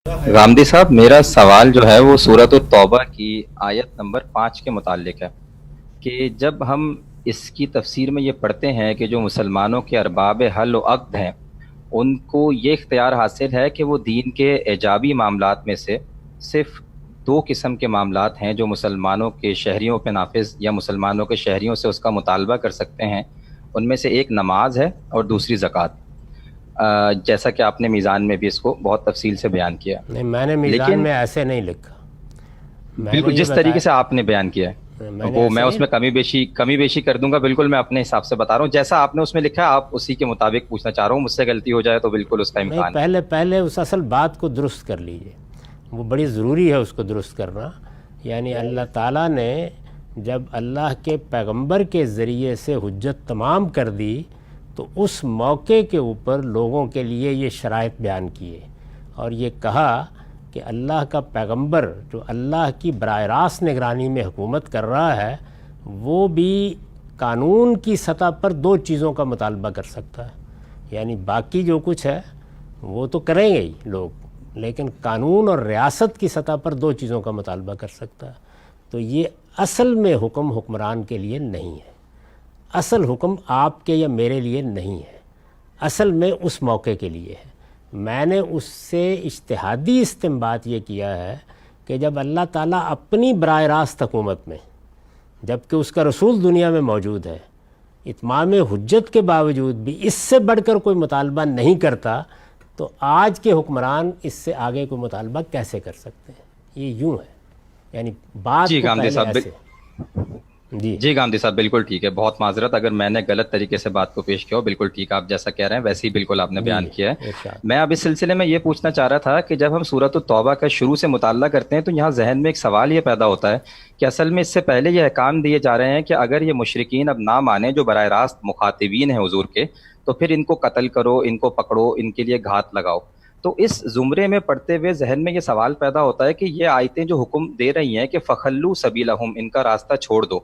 غامدی صاحب، میرا سوال جو ہے وہ سورۃ التوبہ کی آیت نمبر 5 کے متعلق ہے کہ جب ہم اس کی تفسیر میں یہ پڑھتے ہیں کہ جو مسلمانوں کے ارباب حل و عقد ہیں ان کو یہ اختیار حاصل ہے کہ وہ دین کے ایجابی معاملات میں سے صرف دو قسم کے معاملات ہیں جو مسلمانوں کے شہریوں پہ نافذ یا مسلمانوں کے شہریوں سے اس کا مطالبہ کر سکتے ہیں، ان میں سے ایک نماز ہے اور دوسری زکوٰۃ۔ جیسا کہ آپ نے میزان میں بھی اس کو بہت تفصیل سے بیان کیا، نہیں، میں نے میزان لیکن میں ایسے نہیں لکھا۔ میں نے بالکل یہ جس طریقے سے بتایا، آپ نے بیان کیا ہے میں نے وہ ایسے میں اس نہیں، میں کمی بیشی کر دوں گا۔ بالکل میں اپنے حساب سے بتا رہا ہوں، جیسا آپ نے اس میں لکھا ہے آپ اسی کے مطابق پوچھنا چاہ رہا ہوں۔ مجھ سے غلطی ہو جائے تو بالکل اس کا نہیں، امکان ہے۔ پہلے اس اصل بات کو درست کر لیجئے، وہ بڑی ضروری ہے اس کو درست کرنا۔ یعنی اللہ تعالیٰ نے جب اللہ کے پیغمبر کے ذریعے سے حجت تمام کر دی تو اس موقع کے اوپر لوگوں کے لیے یہ شرائط بیان کیے اور یہ کہا کہ اللہ کا پیغمبر جو اللہ کی براہ راست نگرانی میں حکومت کر رہا ہے وہ بھی قانون کی سطح پر دو چیزوں کا مطالبہ کر سکتا ہے۔ یعنی باقی جو کچھ ہے وہ تو کریں گے ہی لوگ، لیکن قانون اور ریاست کی سطح پر دو چیزوں کا مطالبہ کر سکتا ہے۔ تو یہ اصل میں حکم حکمران کے لیے نہیں ہے، اصل حکم آپ کے یا میرے لیے نہیں ہے، اصل میں اس موقع کے لیے ہے۔ میں نے اس سے اجتہادی استنباط یہ کیا ہے کہ جب اللہ تعالیٰ اپنی براہ راست حکومت میں، جبکہ اس کا رسول دنیا میں موجود ہے، اتمام حجت کے باوجود بھی اس سے بڑھ کر کوئی مطالبہ نہیں کرتا تو آج کے حکمران اس سے آگے کوئی مطالبہ کیسے کر سکتے ہیں؟ یہ یوں ہے، یعنی بات جی کو غامدی پہلے صاحب، ایسے۔ جی غامدی صاحب بالکل ٹھیک ہے، بہت معذرت اگر میں نے غلط طریقے سے بات کو پیش کیا ہو۔ بالکل ٹھیک ہے، آپ جیسا کہہ رہے ہیں ویسے ہی بالکل آپ نے بیان کیا ہے۔ ارشاد۔ میں اب اس سلسلے میں یہ پوچھنا چاہ رہا تھا کہ جب ہم سورۃ التوبہ کا شروع سے مطالعہ کرتے ہیں تو یہاں ذہن میں ایک سوال یہ پیدا ہوتا ہے کہ اصل میں اس سے پہلے یہ احکام دیے جا رہے ہیں کہ اگر یہ مشرکین اب نہ مانیں جو براہ راست مخاطبین ہیں حضور کے، تو پھر ان کو قتل کرو، ان کو پکڑو، ان کے لیے گھات لگاؤ۔ تو اس زمرے میں پڑھتے ہوئے ذہن میں یہ سوال پیدا ہوتا ہے کہ یہ آیتیں جو حکم دے رہی ہیں کہ فخلو سبیلہم، ان کا راستہ چھوڑ دو،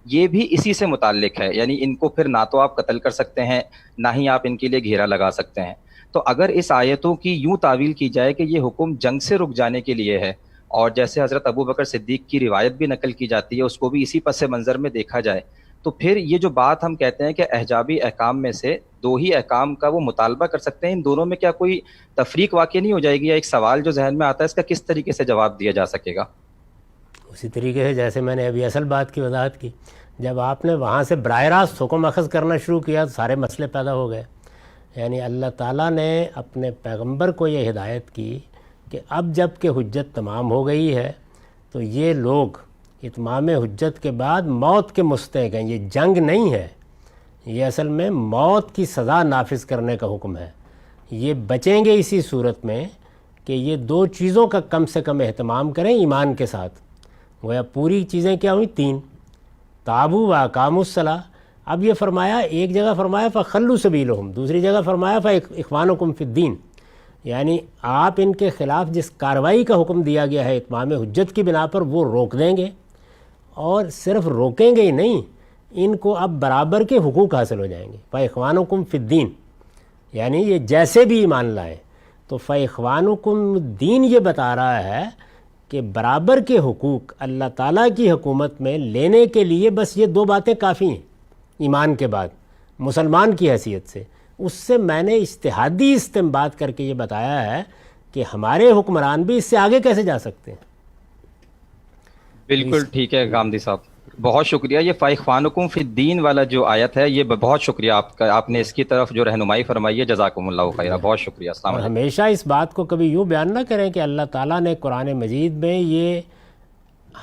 یہ بھی اسی سے متعلق ہے۔ یعنی ان کو پھر نہ تو آپ قتل کر سکتے ہیں نہ ہی آپ ان کے لیے گھیرا لگا سکتے ہیں۔ تو اگر اس آیتوں کی یوں تعویل کی جائے کہ یہ حکم جنگ سے رک جانے کے لیے ہے، اور جیسے حضرت ابو بکر صدیق کی روایت بھی نقل کی جاتی ہے اس کو بھی اسی پس منظر میں دیکھا جائے، تو پھر یہ جو بات ہم کہتے ہیں کہ احجابی احکام میں سے دو ہی احکام کا وہ مطالبہ کر سکتے ہیں، ان دونوں میں کیا کوئی تفریق واقع نہیں ہو جائے گی؟ یا ایک سوال جو ذہن میں آتا ہے اس کا کس طریقے سے جواب دیا جا سکے گا؟ اسی طریقے سے جیسے میں نے ابھی اصل بات کی وضاحت کی، جب آپ نے وہاں سے براہ راست حکم اخذ کرنا شروع کیا تو سارے مسئلے پیدا ہو گئے۔ یعنی اللہ تعالیٰ نے اپنے پیغمبر کو یہ ہدایت کی کہ اب جب کہ حجت تمام ہو گئی ہے تو یہ لوگ اتمام حجت کے بعد موت کے مستحق ہیں۔ یہ جنگ نہیں ہے، یہ اصل میں موت کی سزا نافذ کرنے کا حکم ہے۔ یہ بچیں گے اسی صورت میں کہ یہ دو چیزوں کا کم سے کم اہتمام کریں ایمان کے ساتھ۔ گویا پوری چیزیں کیا ہوئیں؟ تین، تابو و اقاموا الصلاۃ۔ اب یہ فرمایا، ایک جگہ فرمایا فخلوا سبیلہم، دوسری جگہ فرمایا فاخوانکم فی الدین۔ یعنی آپ ان کے خلاف جس کارروائی کا حکم دیا گیا ہے اتمام حجت کی بنا پر وہ روک دیں گے، اور صرف روکیں گے ہی نہیں، ان کو اب برابر کے حقوق حاصل ہو جائیں گے۔ فاخوانکم فی الدین، یعنی یہ جیسے بھی ایمان لائیں تو فاخوانکم الدین یہ بتا رہا ہے کہ برابر کے حقوق اللہ تعالیٰ کی حکومت میں لینے کے لیے بس یہ دو باتیں کافی ہیں ایمان کے بعد مسلمان کی حیثیت سے۔ اس سے میں نے اجتہادی استنباط کر کے یہ بتایا ہے کہ ہمارے حکمران بھی اس سے آگے کیسے جا سکتے ہیں۔ بالکل ٹھیک ہے غامدی صاحب، بہت شکریہ۔ یہ فاخوانکم فی الدین والا جو آیت ہے یہ بہت شکریہ آپ کا، آپ نے اس کی طرف جو رہنمائی فرمائی ہے، جزاکم اللہ خیرہ، بہت شکریہ۔ السلام اور علیکم۔ ہمیشہ اس بات کو کبھی یوں بیان نہ کریں کہ اللہ تعالیٰ نے قرآن مجید میں یہ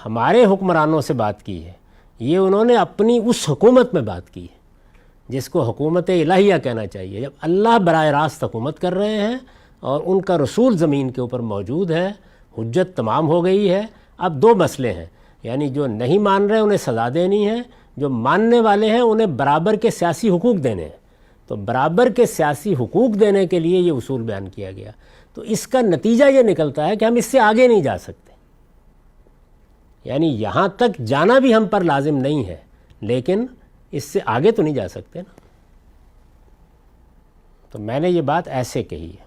ہمارے حکمرانوں سے بات کی ہے، یہ انہوں نے اپنی اس حکومت میں بات کی ہے جس کو حکومت الہیہ کہنا چاہیے۔ جب اللہ براہ راست حکومت کر رہے ہیں اور ان کا رسول زمین کے اوپر موجود ہے، حجت تمام ہو گئی ہے، اب دو مسئلے ہیں، یعنی جو نہیں مان رہے انہیں سزا دینی ہے، جو ماننے والے ہیں انہیں برابر کے سیاسی حقوق دینے ہیں۔ تو برابر کے سیاسی حقوق دینے کے لیے یہ اصول بیان کیا گیا۔ تو اس کا نتیجہ یہ نکلتا ہے کہ ہم اس سے آگے نہیں جا سکتے، یعنی یہاں تک جانا بھی ہم پر لازم نہیں ہے، لیکن اس سے آگے تو نہیں جا سکتے نا۔ تو میں نے یہ بات ایسے کہی ہے۔